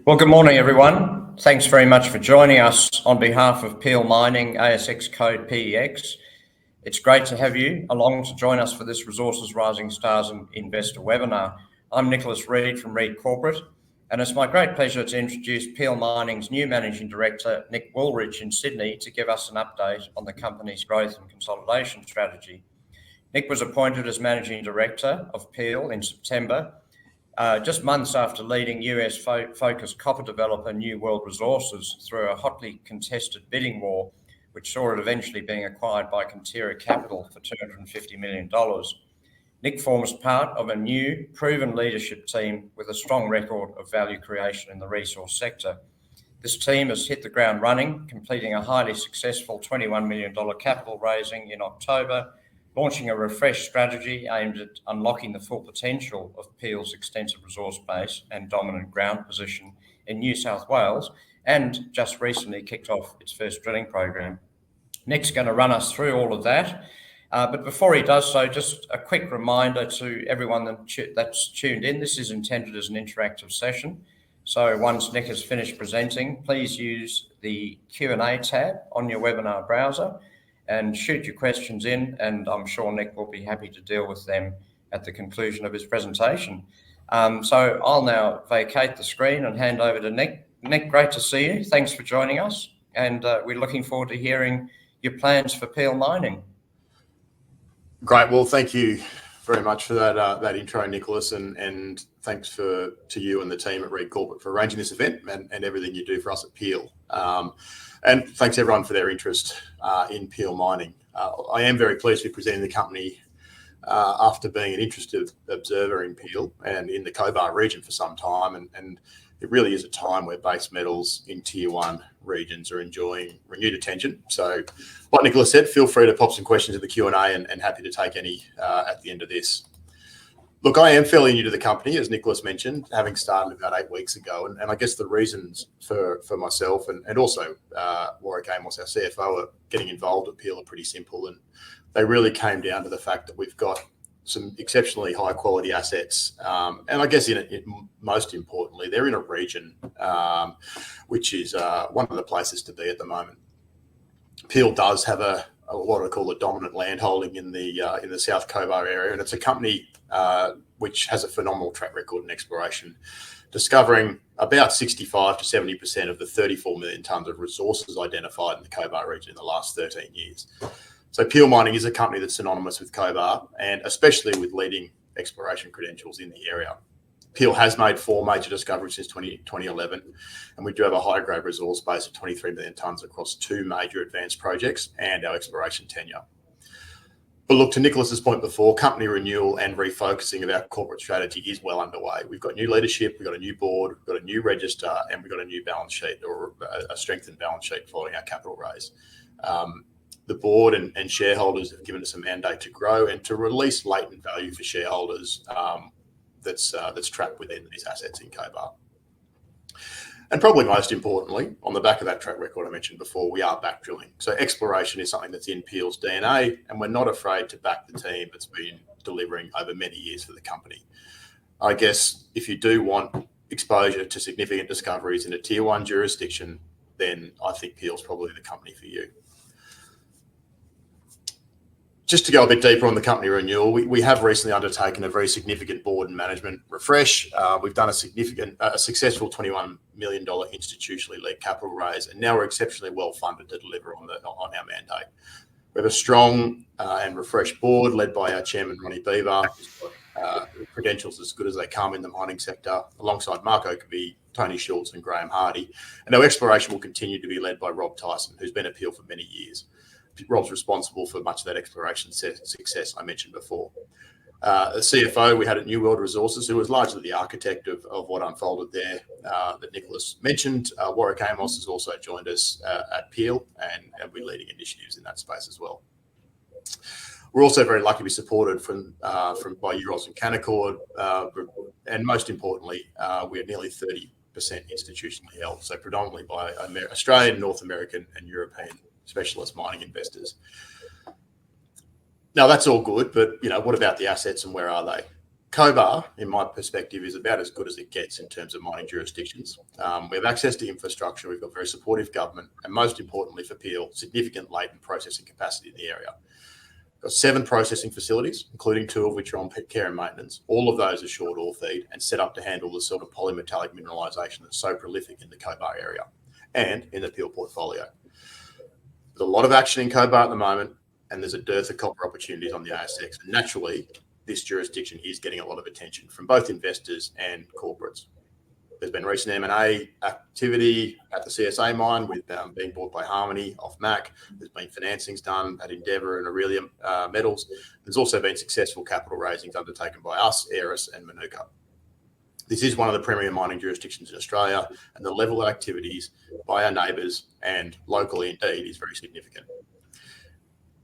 Well, good morning, everyone. Thanks very much for joining us on behalf of Peel Mining, ASX code PEX. It's great to have you along to join us for this Resources Rising Stars Investor webinar. I'm Nicholas Reid from Reid Corporate, and it's my great pleasure to introduce Peel Mining's new Managing Director, Nick Woolrych, in Sydney, to give us an update on the company's growth and consolidation strategy. Nick was appointed as Managing Director of Peel in September, just months after leading US-focused copper developer New World Resources through a hotly contested bidding war, which saw it eventually being acquired by Conterra Capital for $250 million. Nick forms part of a new, proven leadership team with a strong record of value creation in the resource sector. This team has hit the ground running, completing a highly successful $21 million capital raising in October, launching a refreshed strategy aimed at unlocking the full potential of Peel's extensive resource base and dominant ground position in New South Wales, and just recently kicked off its first drilling program. Nick's going to run us through all of that, but before he does so, just a quick reminder to everyone that's tuned in. This is intended as an interactive session, so once Nick has finished presenting, please use the Q&A tab on your webinar browser and shoot your questions in, and I'm sure Nick will be happy to deal with them at the conclusion of his presentation. So I'll now vacate the screen and hand over to Nick. Nick, great to see you. Thanks for joining us, and we're looking forward to hearing your plans for Peel Mining. Great. Well, thank you very much for that intro, Nicholas, and thanks to you and the team at Reid Corporate for arranging this event and everything you do for us at Peel. And thanks everyone for their interest in Peel Mining. I am very pleased to be presenting the company after being an interested observer in Peel and in the Cobar region for some time, and it really is a time where base metals in Tier 1 regions are enjoying renewed attention. So, like Nicholas said, feel free to pop some questions in the Q&A and happy to take any at the end of this. Look, I am fairly new to the company, as Nicholas mentioned, having started about 8 weeks ago. And I guess the reasons for myself and also Woolrych, our CFO, are getting involved at Peel are pretty simple. And they really came down to the fact that we've got some exceptionally high quality assets. And I guess most importantly, they're in a region which is one of the places to be at the moment. Peel does have what I call a dominant land holding in the South Cobar area, and it's a company which has a phenomenal track record in exploration, discovering about 65 to 70% of the 34 million tonnes of resources identified in the Cobar region in the last 13 years. So Peel Mining is a company that's synonymous with Cobar, and especially with leading exploration credentials in the area. Peel has made 4 major discoveries since 2011, and we do have a high-grade resource base of 23 million tonnes across 2 major advanced projects and our exploration tenure. But look, to Nicholas's point before, company renewal and refocusing of our corporate strategy is well underway. We've got new leadership, we've got a new board, we've got a new register, and we've got a new balance sheet, or a strengthened balance sheet following our capital raise. The board and shareholders have given us a mandate to grow and to release latent value for shareholders that's trapped within these assets in Cobar. And probably most importantly, on the back of that track record I mentioned before, we are back drilling. So exploration is something that's in Peel's DNA, and we're not afraid to back the team that's been delivering over many years for the company. I guess if you do want exposure to significant discoveries in a Tier 1 jurisdiction, then I think Peel's probably the company for you. Just to go a bit deeper on the company renewal, we have recently undertaken a very significant board and management refresh. We've done a successful $21 million institutionally led capital raise, and now we're exceptionally well funded to deliver on our mandate. We have a strong and refreshed board led by our chairman, Ronnie Beaver, credentials as good as they come in the mining sector, alongside Mark Oakerby, Tony Schultz and Graham Hardy. And our exploration will continue to be led by Rob Tyson, who's been at Peel for many years. Rob's responsible for much of that exploration success I mentioned before. As CFO, we had at New World Resources, who was largely the architect of what unfolded there that Nicholas mentioned. Woolrych has also joined us at Peel, and we're leading initiatives in that space as well. We're also very lucky to be supported by Euroz and Canaccord, and most importantly, we're nearly 30% institutionally held, so predominantly by Australian, North American and European specialist mining investors. Now that's all good, but what about the assets and where are they? Cobar, in my perspective, is about as good as it gets in terms of mining jurisdictions. We have access to infrastructure, we've got very supportive government, and most importantly for Peel, significant latent processing capacity in the area. We've got 7 processing facilities, including 2 of which are on care and maintenance. All of those are short ore feed and set up to handle the sort of polymetallic mineralisation that's so prolific in the Cobar area and in the Peel portfolio. There's a lot of action in Cobar at the moment, and there's a dearth of copper opportunities on the ASX. And naturally, this jurisdiction is getting a lot of attention from both investors and corporates. There's been recent M&A activity at the CSA mine with being bought by Harmony off MAC. There's been financings done at Endeavour and Aurelia Metals. There's also been successful capital raisings undertaken by us, Aeris and Manuka. This is one of the premier mining jurisdictions in Australia, and the level of activities by our neighbours and locally indeed is very significant.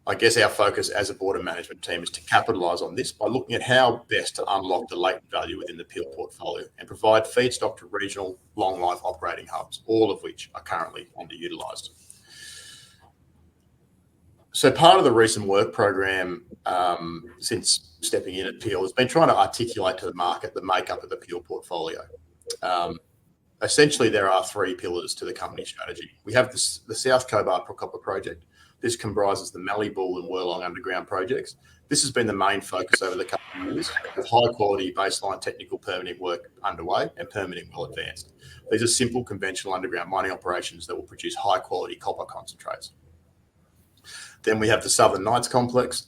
I guess our focus as a board and management team is to capitalise on this by looking at how best to unlock the latent value within the Peel portfolio and provide feedstock to regional long life operating hubs, all of which are currently underutilised. So part of the recent work program since stepping in at Peel has been trying to articulate to the market the makeup of the Peel portfolio. Essentially, there are 3 pillars to the company strategy. We have the South Cobar copper project. This comprises the Mallee Bull and Worlong underground projects. This has been the main focus over the couple of years, with high quality baseline technical permitting work underway and permitting well advanced. These are simple, conventional underground mining operations that will produce high quality copper concentrates. Then we have the Southern Nights complex.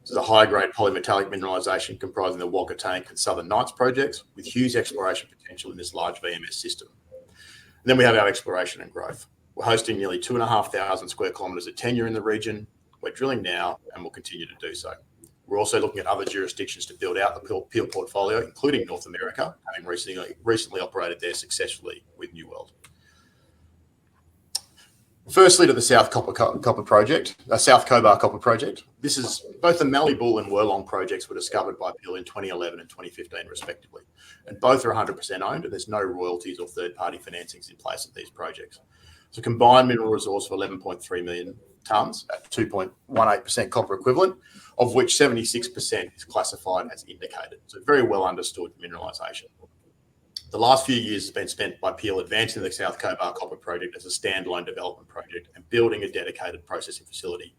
This is a high-grade polymetallic mineralisation comprising the Wagga Tank and Southern Nights projects with huge exploration potential in this large VMS system. And then we have our exploration and growth. We're hosting nearly 2,500 square kilometres of tenure in the region. We're drilling now and will continue to do so. We're also looking at other jurisdictions to build out the Peel portfolio, including North America, having recently operated there successfully with New World. Firstly, to the South Cobar copper project. This is both the Mallee Bull and Worlong projects were discovered by Peel in 2011 and 2015, respectively, and both are 100% owned, and there's no royalties or third-party financings in place at these projects. So combined mineral resource of 11.3 million tonnes at 2.18% copper equivalent, of which 76% is classified as indicated. So very well understood mineralisation. The last few years has been spent by Peel advancing the South Cobar copper project as a standalone development project and building a dedicated processing facility.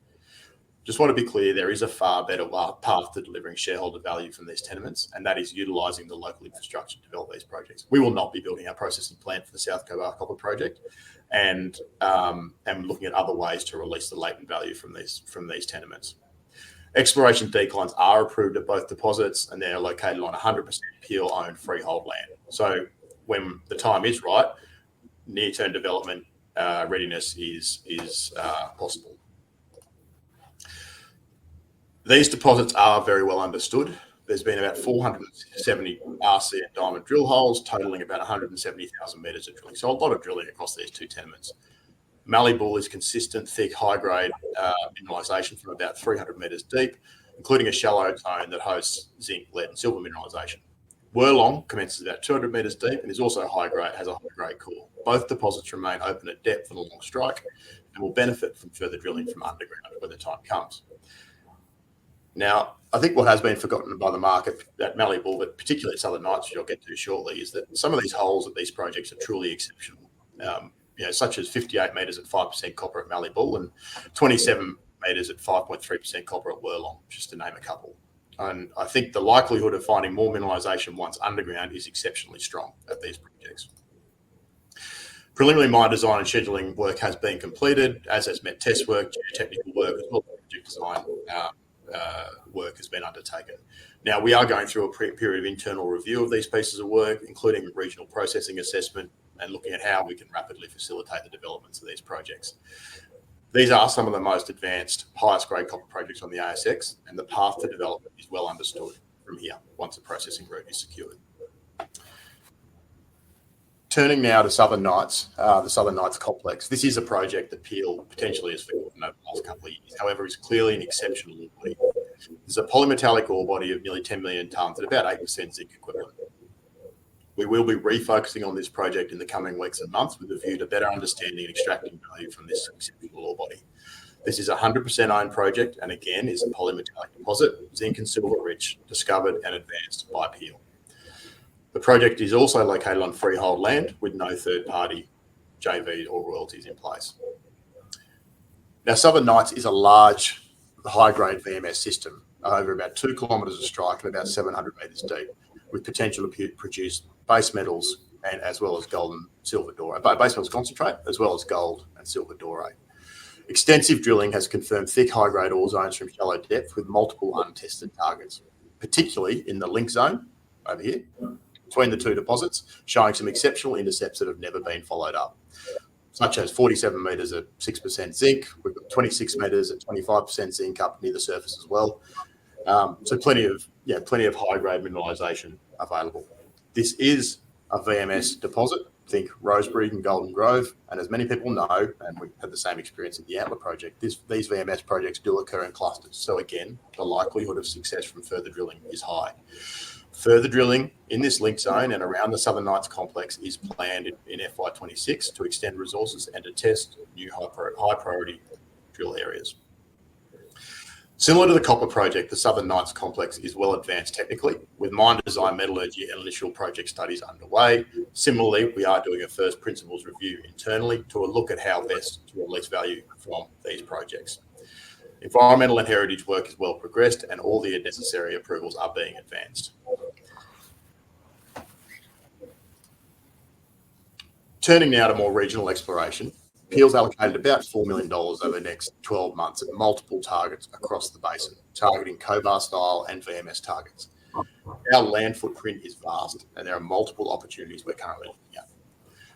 Just want to be clear, there is a far better path to delivering shareholder value from these tenements, and that is utilising the local infrastructure to develop these projects. We will not be building our processing plant for the South Cobar copper project, and looking at other ways to release the latent value from these tenements. Exploration declines are approved at both deposits, and they're located on 100% Peel-owned freehold land. So when the time is right, near-term development readiness is possible. These deposits are very well understood. There's been about 470 RC and diamond drill holes, totaling about 170,000 metres of drilling. So a lot of drilling across these 2 tenements. Mallee Bull is consistent, thick, high-grade mineralisation from about 300 metres deep, including a shallow zone that hosts zinc, lead and silver mineralisation. Worlong commences about 200 metres deep and is also high-grade, has a high-grade core. Both deposits remain open at depth and along strike and will benefit from further drilling from underground when the time comes. Now, I think what has been forgotten by the market at Mallee Bull, but particularly at Southern Nights, which I'll get to shortly, is that some of these holes at these projects are truly exceptional. Such as 58 metres at 5% copper at Mallee Bull and 27 metres at 5.3% copper at Worlong, just to name a couple. And I think the likelihood of finding more mineralisation once underground is exceptionally strong at these projects. Preliminary mine design and scheduling work has been completed, as has met test work, geotechnical work, as well as project design work has been undertaken. Now, we are going through a period of internal review of these pieces of work, including regional processing assessment and looking at how we can rapidly facilitate the developments of these projects. These are some of the most advanced, highest grade copper projects on the ASX, and the path to development is well understood from here once a processing route is secured. Turning now to Southern Nights, the Southern Nights complex. This is a project that Peel potentially has forgotten over the last couple of years. However, it's clearly an exceptional ore body. There's a polymetallic ore body of nearly 10 million tonnes at about 8% zinc equivalent. We will be refocusing on this project in the coming weeks and months with a view to better understanding and extracting value from this exceptional ore body. This is a 100% owned project and again is a polymetallic deposit, zinc and silver rich, discovered and advanced by Peel. The project is also located on freehold land with no third-party JV or royalties in place. Now, Southern Nights is a large, high-grade VMS system over about 2 kilometres of strike and about 700 metres deep, with potential to produce base metals and as well as gold and silver doré, base metals concentrate as well as gold and silver doré. Extensive drilling has confirmed thick high-grade ore zones from shallow depth with multiple untested targets, particularly in the link zone over here between the two deposits, showing some exceptional intercepts that have never been followed up, such as 47 metres at 6% zinc. We've got 26 metres at 25% zinc up near the surface as well. So plenty of high-grade mineralisation available. This is a VMS deposit. Think Rosebery and Golden Grove, and as many people know, and we've had the same experience at the Antler project, these VMS projects do occur in clusters. So again, the likelihood of success from further drilling is high. Further drilling in this link zone and around the Southern Nights complex is planned in FY26 to extend resources and to test new high priority drill areas. Similar to the copper project, the Southern Nights complex is well advanced technically, with mine design, metallurgy and initial project studies underway. Similarly, we are doing a first principles review internally to look at how best to release value from these projects. Environmental and heritage work is well progressed and all the necessary approvals are being advanced. Turning now to more regional exploration, Peel's allocated about $4 million over the next 12 months at multiple targets across the basin, targeting Cobar style and VMS targets. Our land footprint is vast and there are multiple opportunities we're currently looking at.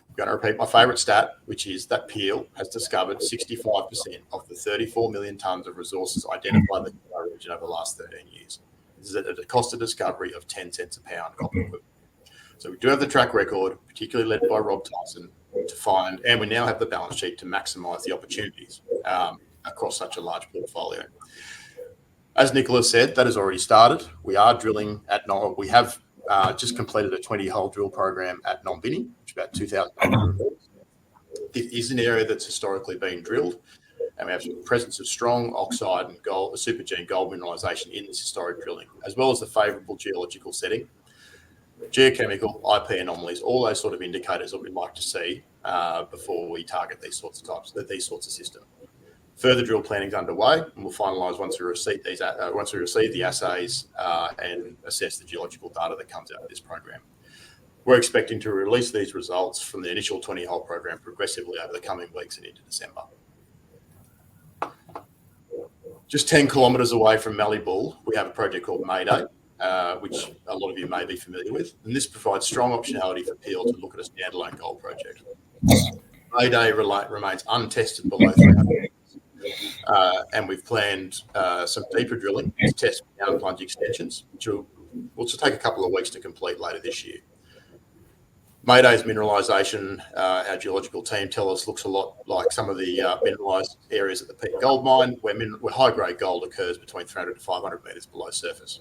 I'm going to repeat my favourite stat, which is that Peel has discovered 65% of the 34 million tonnes of resources identified in the Cobar region over the last 13 years. This is at a cost of discovery of 10 cents a pound copper equivalent. So we do have the track record, particularly led by Rob Tyson, to find, and we now have the balance sheet to maximise the opportunities across such a large portfolio. As Nicholas said, that has already started. We are drilling at we have just completed a 20-hole drill program at Nombini, which is about 2,800 holes. This is an area that's historically been drilled, and we have the presence of strong oxide and gold, supergene gold mineralisation in this historic drilling, as well as the favourable geological setting. Geochemical, IP anomalies, all those sort of indicators that we'd like to see before we target these sorts of systems. Further drill planning is underway, and we'll finalise once we receive the assays and assess the geological data that comes out of this program. We're expecting to release these results from the initial 20-hole program progressively over the coming weeks and into December. Just 10 kilometres away from Mallee-Bull, we have a project called Mayday, which a lot of you may be familiar with. And this provides strong optionality for Peel to look at a standalone gold project. Mayday remains untested below 300 metres. And we've planned some deeper drilling to test down plunge extensions, which will just take a couple of weeks to complete later this year. Mayday's mineralisation, our geological team tell us, looks a lot like some of the mineralised areas at the Peak Gold Mine, where high-grade gold occurs between 300 to 500 metres below surface.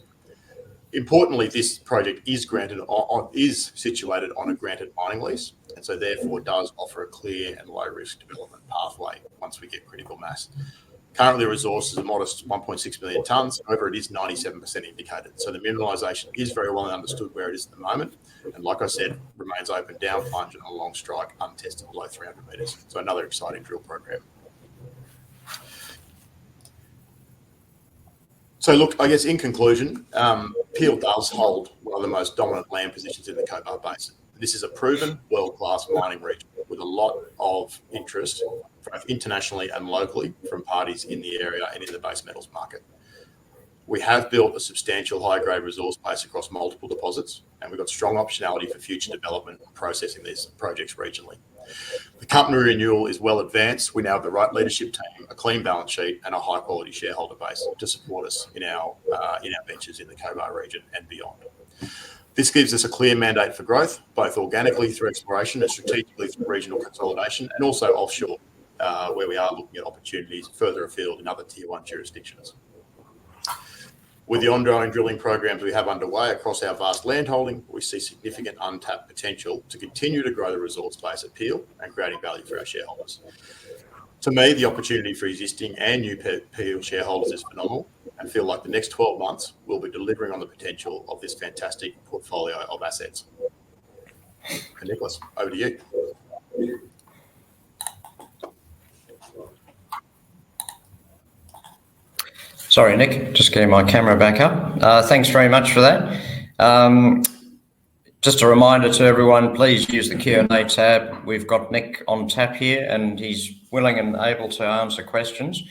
Importantly, this project is situated on a granted mining lease, and so therefore does offer a clear and low-risk development pathway once we get critical mass. Currently, the resource is a modest 1.6 million tonnes. However, it is 97% indicated. So the mineralisation is very well understood where it is at the moment. And like I said, remains open down plunge and a long strike, untested below 300 metres. So another exciting drill program. So look, I guess in conclusion, Peel does hold one of the most dominant land positions in the Cobar Basin. This is a proven world-class mining region with a lot of interest, both internationally and locally, from parties in the area and in the base metals market. We have built a substantial high-grade resource base across multiple deposits, and we've got strong optionality for future development and processing these projects regionally. The company renewal is well advanced. We now have the right leadership team, a clean balance sheet, and a high-quality shareholder base to support us in our ventures in the Cobar region and beyond. This gives us a clear mandate for growth, both organically through exploration and strategically through regional consolidation, and also offshore, where we are looking at opportunities further afield in other Tier 1 jurisdictions. With the ongoing drilling programs we have underway across our vast land holding, we see significant untapped potential to continue to grow the resource base at Peel and creating value for our shareholders. To me, the opportunity for existing and new Peel shareholders is phenomenal, and feel like the next 12 months will be delivering on the potential of this fantastic portfolio of assets. And Nicholas, over to you. Sorry, Nick, just getting my camera back up. Thanks very much for that. Just a reminder to everyone, please use the Q&A tab. We've got Nick on tap here and he's willing and able to answer questions.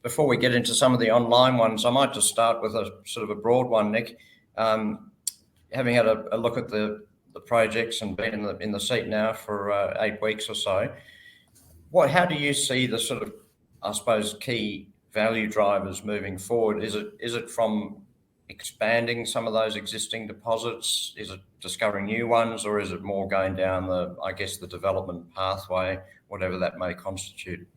Before we get into some of the online ones, I might just start with a sort of a broad one, Nick. Having had a look at the projects and been in the seat now for 8 weeks or so, how do you see the sort of, I suppose, key value drivers moving forward? Is it from expanding some of those existing deposits? Is it discovering new ones, or is it more going down the development pathway, whatever that may constitute?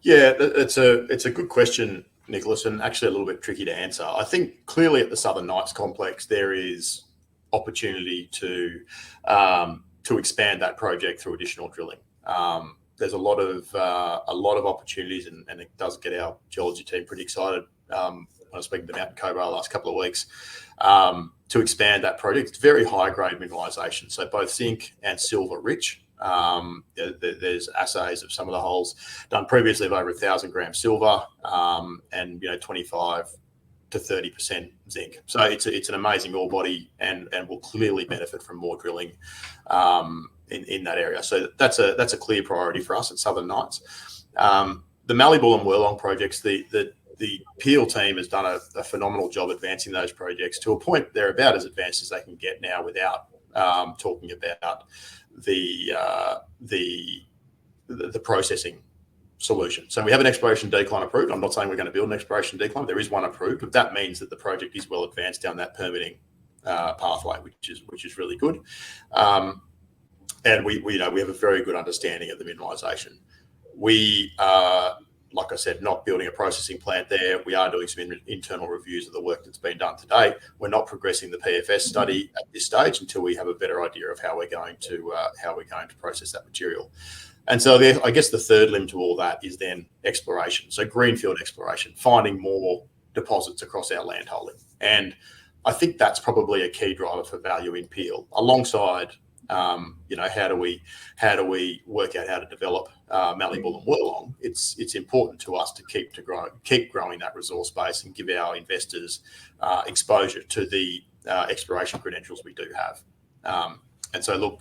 Yeah, it's a good question, Nicholas, and actually a little bit tricky to answer. I think clearly at the Southern Nights complex there is opportunity to expand that project through additional drilling. There's a lot of opportunities, and it does get our geology team pretty excited. I was speaking to them out in Cobar last couple of weeks to expand that project. It's very high grade mineralisation, so both zinc and silver rich. There's assays of some of the holes done previously of over 1,000 grams silver and 25 to 30% zinc. So it's an amazing ore body and will clearly benefit from more drilling in that area. So that's a clear priority for us at Southern Nights. The Mallee-Bull and Wirlong projects, the Peel team has done a phenomenal job advancing those projects to a point they're about as advanced as they can get now without talking about the processing solution. So we have an exploration decline approved. I'm not saying we're going to build an exploration decline. There is one approved, but that means that the project is well advanced down that permitting pathway, which is really good. And we have a very good understanding of the mineralisation. We are, like I said, not building a processing plant there. We are doing some internal reviews of the work that's been done to date. We're not progressing the PFS study at this stage until we have a better idea of how we're going to process that material. And so I guess the third limb to all that is then exploration. So greenfield exploration, finding more deposits across our land holding. And I think that's probably a key driver for value in Peel, alongside how do we work out how to develop Mallee-Bull and Wirlong. It's important to us to keep growing that resource base and give our investors exposure to the exploration credentials we do have. And so look,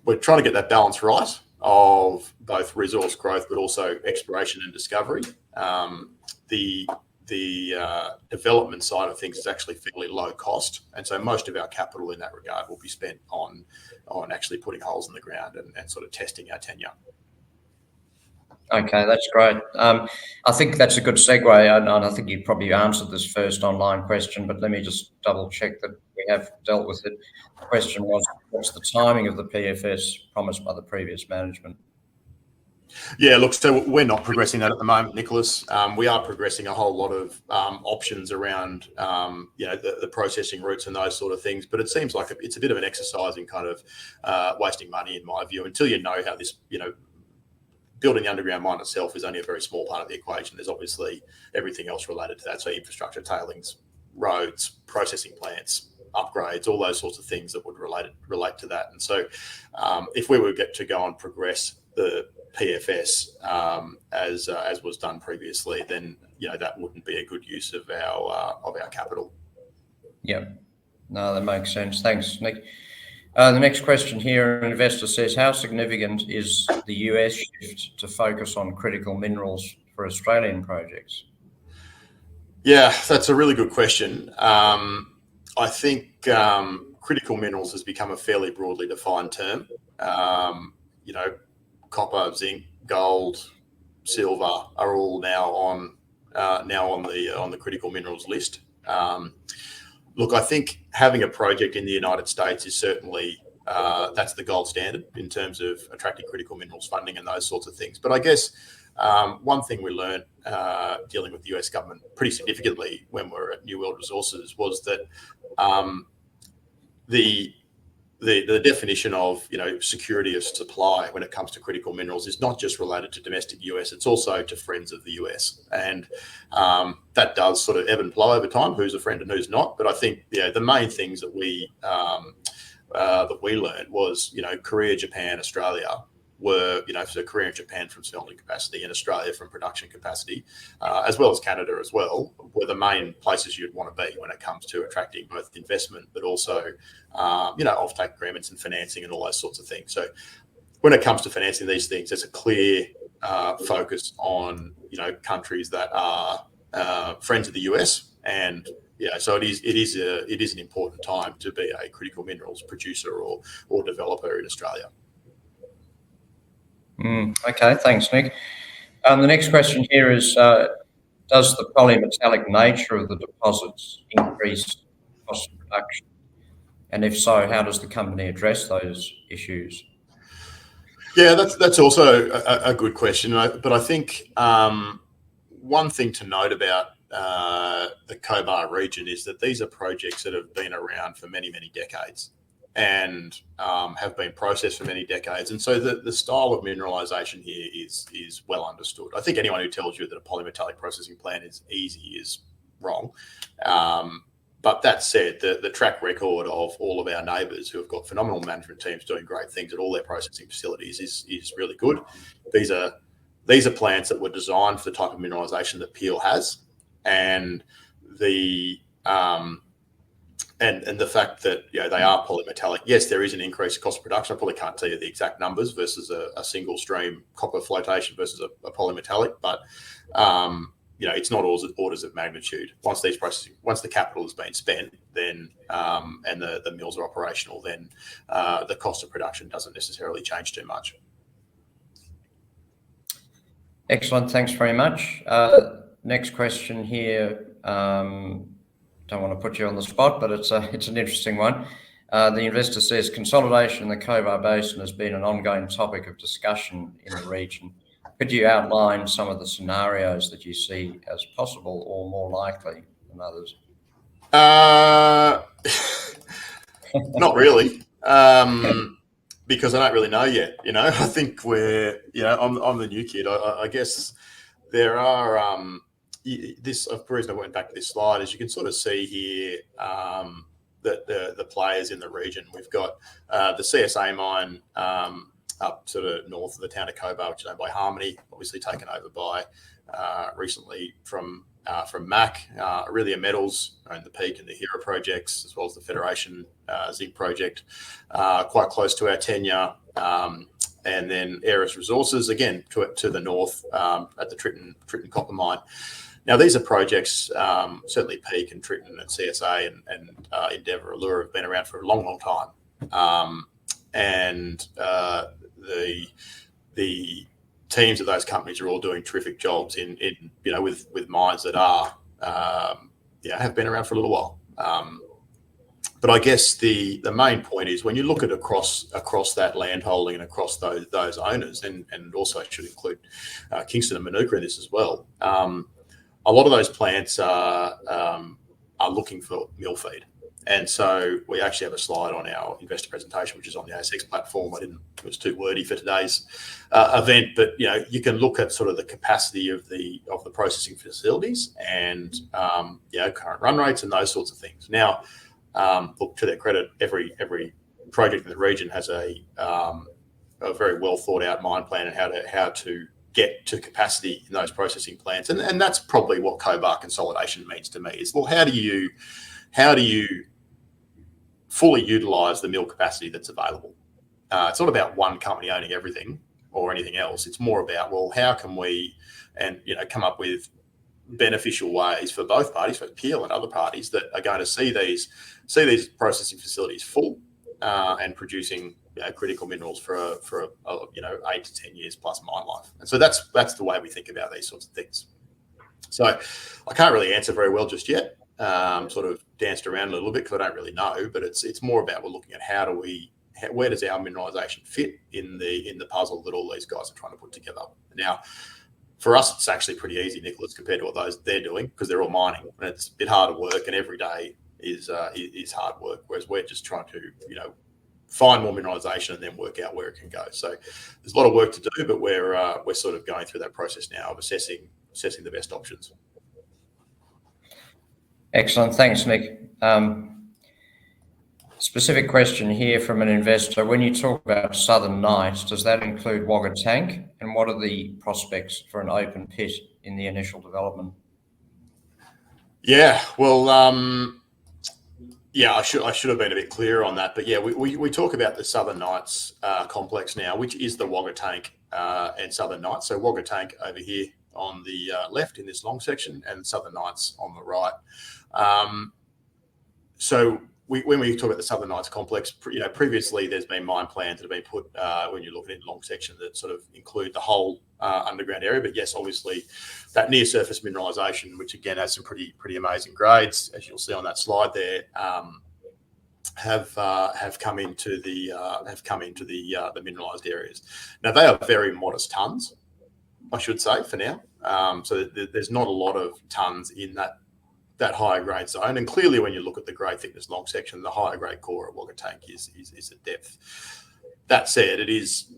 we're trying to get that balance right of both resource growth but also exploration and discovery. The development side of things is actually fairly low cost, and so most of our capital in that regard will be spent on actually putting holes in the ground and sort of testing our tenure. Okay, that's great. I think that's a good segue, and I think you probably answered this first online question, but let me just double check that we have dealt with it. The question was, what's the timing of the PFS promised by the previous management? Yeah, look, so we're not progressing that at the moment, Nicholas. We are progressing a whole lot of options around, the processing routes and those sort of things. But it seems like it's a bit of an exercise in kind of wasting money, in my view, until you know how this, building the underground mine itself is only a very small part of the equation. There's obviously everything else related to that. So infrastructure, tailings, roads, processing plants, upgrades, all those sorts of things that would relate to that. And so if we were to go and progress the PFS as was done previously, then that wouldn't be a good use of our capital. Yeah, no, that makes sense. Thanks, Nick. The next question here, an investor says, how significant is the US shift to focus on critical minerals for Australian projects? Yeah, that's a really good question. I think critical minerals has become a fairly broadly defined term. Copper, zinc, gold, silver are all now on the critical minerals list. Look, I think having a project in the United States is certainly that's the gold standard in terms of attracting critical minerals funding and those sorts of things. But I guess one thing we learned dealing with the US government pretty significantly when we were at New World Resources was that the definition of security of supply when it comes to critical minerals is not just related to domestic US, it's also to friends of the US, and that does sort of ebb and flow over time, who's a friend and who's not. But I think the main things that we learned was Korea, Japan, Australia were so Korea and Japan from smelting capacity, and Australia from production capacity, as well as Canada as well, were the main places you'd want to be when it comes to attracting both investment, but also offtake agreements and financing and all those sorts of things. So when it comes to financing these things, there's a clear focus on countries that are friends of the US, and so it is an important time to be a critical minerals producer or developer in Australia. Okay, thanks, Nick. The next question here is, does the polymetallic nature of the deposits increase cost of production? And if so, how does the company address those issues? Yeah, that's also a good question. But I think one thing to note about the Cobar region is that these are projects that have been around for many, many decades, and have been processed for many decades. And so the style of mineralization here is well understood. I think anyone who tells you that a polymetallic processing plant is easy is wrong. But that said, the track record of all of our neighbours who have got phenomenal management teams doing great things at all their processing facilities is really good. These are plants that were designed for the type of mineralization that Peel has, and the fact that they are polymetallic. Yes, there is an increased cost of production. I probably can't tell you the exact numbers versus a single stream copper flotation versus a polymetallic, but it's not orders of magnitude. Once the capital has been spent, then and the mills are operational, then the cost of production doesn't necessarily change too much. Excellent, thanks very much. Next question here. Don't want to put you on the spot, but it's an interesting one. The investor says consolidation in the Cobar Basin has been an ongoing topic of discussion in the region. Could you outline some of the scenarios that you see as possible or more likely than others? Not really, because I don't really know yet. I think we're, I'm the new kid. I guess there are. The reason I went back to this slide is you can sort of see here that the players in the region. We've got the CSA mine up sort of north of the town of Cobar, which is owned by Harmony, obviously taken over by recently from MAC. Aurelia Metals own the Peak and the Hera projects, as well as the Federation zinc project, quite close to our tenure. And then Aeris Resources, again, to the north at the Tritton copper mine. Now, these are projects, certainly Peak and Tritton and CSA and Endeavour, Allura have been around for a long, long time. And the teams of those companies are all doing terrific jobs in with mines that are have been around for a little while. But I guess the main point is when you look at across that land holding and across those owners, and also should include Kingston and Manuka in this as well. A lot of those plants are looking for mill feed. And so we actually have a slide on our investor presentation, which is on the ASX platform. It was too wordy for today's event, but you can look at sort of the capacity of the processing facilities and current run rates and those sorts of things. Now, look, to their credit, every project in the region has a very well thought out mine plan and how to get to capacity in those processing plants, and that's probably what Cobar consolidation means to me. Is well, how do you fully utilise the mill capacity that's available? It's not about one company owning everything or anything else. It's more about, well, how can we come up with beneficial ways for both parties, for Peel and other parties that are going to see these processing facilities full and producing critical minerals for 8 to 10 years plus mine life. And so that's the way we think about these sorts of things. So I can't really answer very well just yet. Sort of danced around a little bit because I don't really know, but it's more about we're looking at where does our mineralisation fit in the puzzle that all these guys are trying to put together. Now, for us, it's actually pretty easy, Nicholas, compared to what they're doing, because they're all mining and it's a bit harder work, and every day is hard work. Whereas we're just trying to find more mineralisation and then work out where it can go. So there's a lot of work to do, but we're sort of going through that process now of assessing the best options. Excellent. Thanks, Nick. Specific question here from an investor. When you talk about Southern Nights, does that include Wagga Tank? And what are the prospects for an open pit in the initial development? Yeah, well, I should have been a bit clearer on that. But yeah, we talk about the Southern Nights complex now, which is the Wagga Tank and Southern Nights. So Wagga Tank over here on the left in this long section, and Southern Nights on the right. So when we talk about the Southern Nights complex, previously there's been mine plans that have been put when you're looking at long section that sort of include the whole underground area. But yes, obviously that near surface mineralisation, which again has some pretty amazing grades, as you'll see on that slide there, have come into the mineralised areas. Now they are very modest tonnes, I should say, for now. So there's not a lot of tonnes in that higher grade zone, and clearly when you look at the grade thickness long section, the higher grade core of Wagga Tank is at depth. That said, it is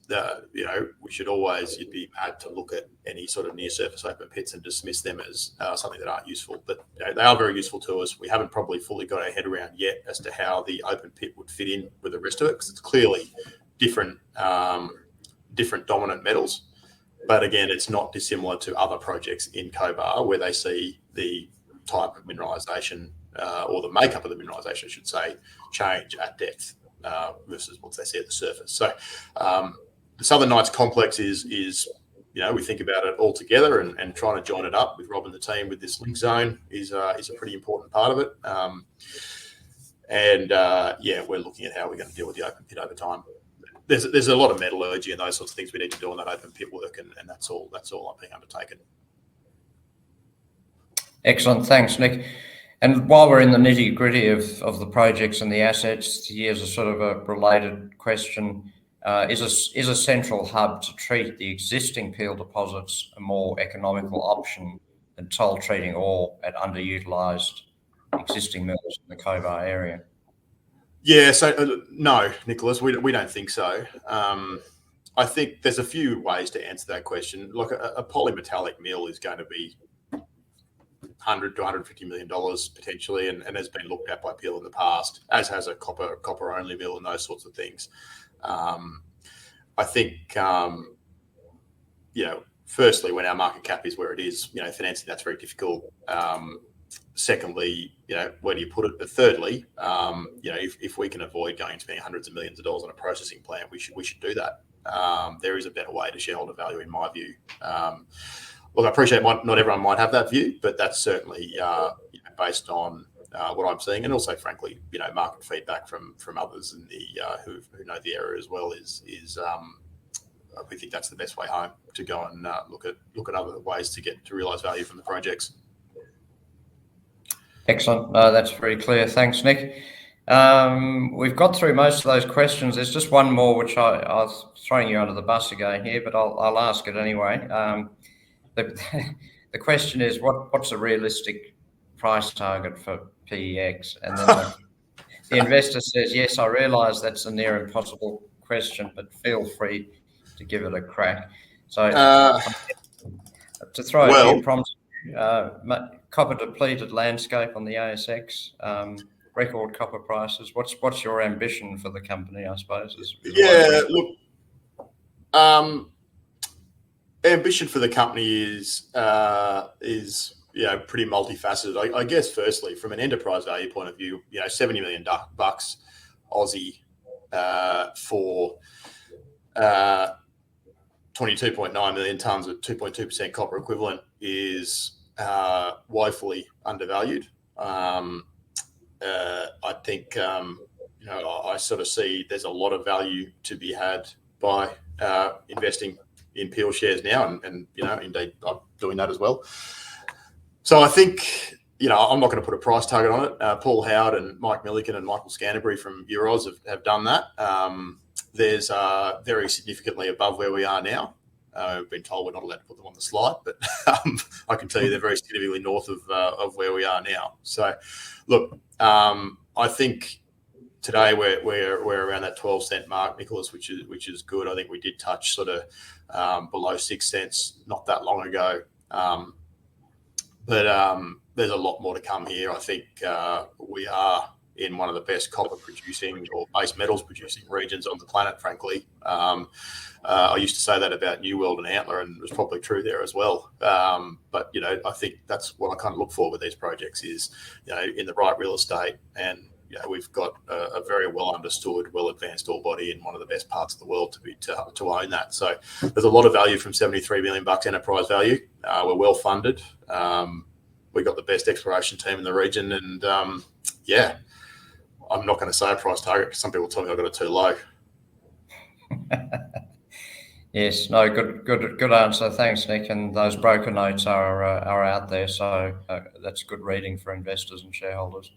we should always be mad to look at any sort of near surface open pits and dismiss them as something that aren't useful, but they are very useful to us. We haven't probably fully got our head around yet as to how the open pit would fit in with the rest of it, because it's clearly different dominant metals, but again, it's not dissimilar to other projects in Cobar where they see the type of mineralisation or the makeup of the mineralisation, I should say, change at depth versus what they see at the surface. So the Southern Nights complex is we think about it all together, and trying to join it up with Rob and the team with this link zone is a pretty important part of it. We're looking at how we're going to deal with the open pit over time. There's a lot of metallurgy and those sorts of things we need to do on that open pit work, and that's all being undertaken. Excellent. Thanks, Nick. And while we're in the nitty-gritty of the projects and the assets, here's a sort of a related question. Is a central hub to treat the existing Peel deposits a more economical option than toll treating ore at underutilised existing mills in the Cobar area? Yeah, so no, Nicholas, we don't think so. I think there's a few ways to answer that question. Like a polymetallic mill is going to be $100 to $150 million potentially, and has been looked at by Peel in the past, as has a copper only mill and those sorts of things. I think firstly, when our market cap is where it is, financing that's very difficult. Secondly, where do you put it? But thirdly, if we can avoid going to spending hundreds of millions of dollars on a processing plant, we should do that. There is a better way to shareholder value, in my view. Look, I appreciate not everyone might have that view, but that's certainly based on what I'm seeing, and also, frankly, market feedback from others in the who know the area as well. We think that's the best way home, to go and look at other ways to realise value from the projects. Excellent. That's very clear. Thanks, Nick. We've got through most of those questions. There's just one more, which I was throwing you under the bus again here, but I'll ask it anyway. The question is, what's a realistic price target for PEX? And then the investor says, yes, I realise that's a near impossible question, but feel free to give it a crack. So to throw a few prompts, copper depleted landscape on the ASX, record copper prices. What's your ambition for the company, I suppose? Ambition for the company is pretty multifaceted. I guess firstly, from an enterprise value point of view, $70 million Aussie for 22.9 million tonnes of 2.2% copper equivalent is woefully undervalued. I think I sort of see there's a lot of value to be had by investing in Peel shares now, and indeed I'm doing that as well. So I think I'm not going to put a price target on it. Paul Howard and Mike Milliken and Michael Scanterbury from Euroz have done that. There's very significantly above where we are now. We've been told we're not allowed to put them on the slide, but I can tell you they're very significantly north of where we are now. So look, I think today we're around that 12 cent mark, Nicholas, which is good. I think we did touch sort of below 6 cents not that long ago. But there's a lot more to come here. I think we are in one of the best copper producing or base metals producing regions on the planet, frankly. I used to say that about New World and Antler, and it was probably true there as well. But, I think that's what I kind of look for with these projects is, in the right real estate. And, we've got a very well understood, well advanced ore body in one of the best parts of the world to own that. So there's a lot of value from 73 million bucks enterprise value. We're well funded. We've got the best exploration team in the region. And, I'm not going to say a price target because some people tell me I've got it too low. Yes, no, good answer. Thanks, Nick. And those broker notes are out there, so that's good reading for investors and shareholders.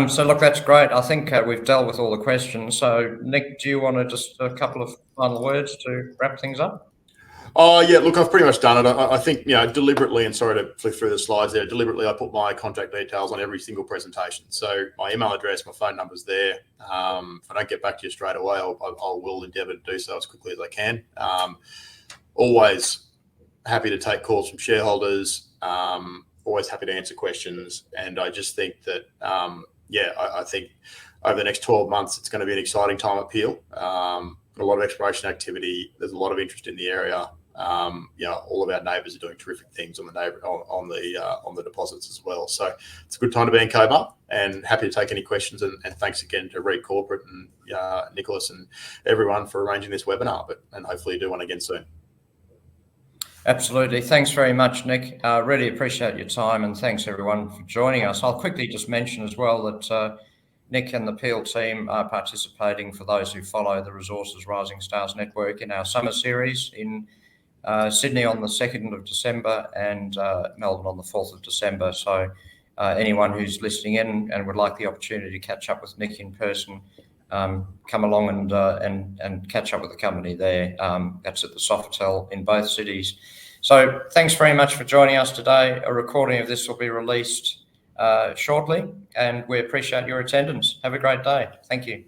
So look, that's great. I think we've dealt with all the questions. So Nick, do you want to just a couple of final words to wrap things up? Oh, yeah, look, I've pretty much done it. I think, deliberately, and sorry to flick through the slides there, deliberately I put my contact details on every single presentation. So my email address, my phone number's there. If I don't get back to you straight away, I will endeavour to do so as quickly as I can. Always happy to take calls from shareholders, always happy to answer questions. And I just think that, I think over the next 12 months, it's going to be an exciting time at Peel. A lot of exploration activity. There's a lot of interest in the area. All of our neighbours are doing terrific things on the deposits as well. So it's a good time to be in Cobar, and happy to take any questions. And thanks again to Reed Corporate and Nicholas and everyone for arranging this webinar. And hopefully do one again soon. Absolutely. Thanks very much, Nick. Really appreciate your time, and thanks everyone for joining us. I'll quickly just mention as well that Nick and the Peel team are participating, for those who follow the Resources Rising Stars Network, in our summer series in Sydney on the 2nd of December and Melbourne on the 4th of December. So anyone who's listening in and would like the opportunity to catch up with Nick in person, come along and catch up with the company there. That's at the Sofitel in both cities. So thanks very much for joining us today. A recording of this will be released shortly, and we appreciate your attendance. Have a great day. Thank you.